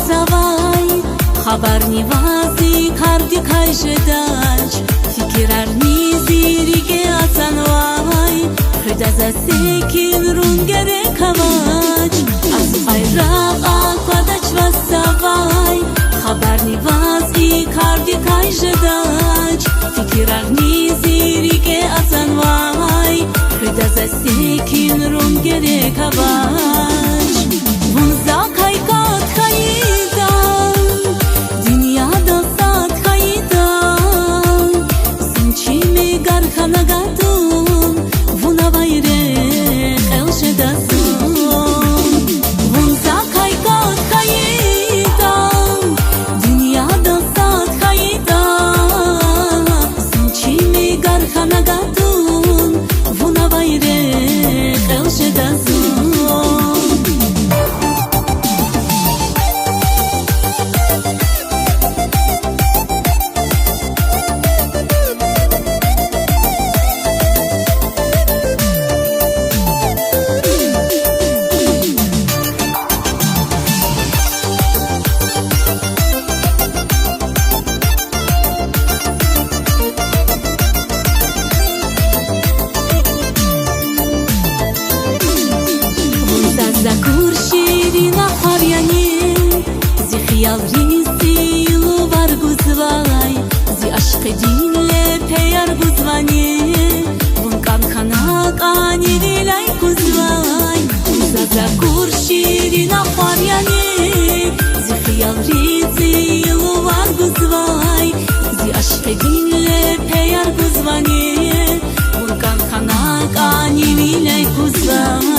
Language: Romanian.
васавай хабарни вази карди кайжедач фикрарни зириге асанвай худаза секин рунгере камач аз айрaq аквадач васавай хабарни вази карди кайжедач фикрарни зириге асанвай худаза секин рунгере камач вунза кайкат кайдан dünyada saat kaydan Sinçimi garkanagadun Vuna bayre elşedasın Vunza kaykat kaydan Dünyada saat kaydan Sinçimi garkanagadun Vuna bayre elşedasın Zakur şirina haryani Zi khiyal rizi ilu var guzvay Zi aşk dinle peyar guzvani Vun kan kanak ani vilay guzvay Zakur şirina haryani Zi khiyal rizi ilu var guzvay Zi aşk dinle peyar guzvani Vun kan kanak ani vilay guzvay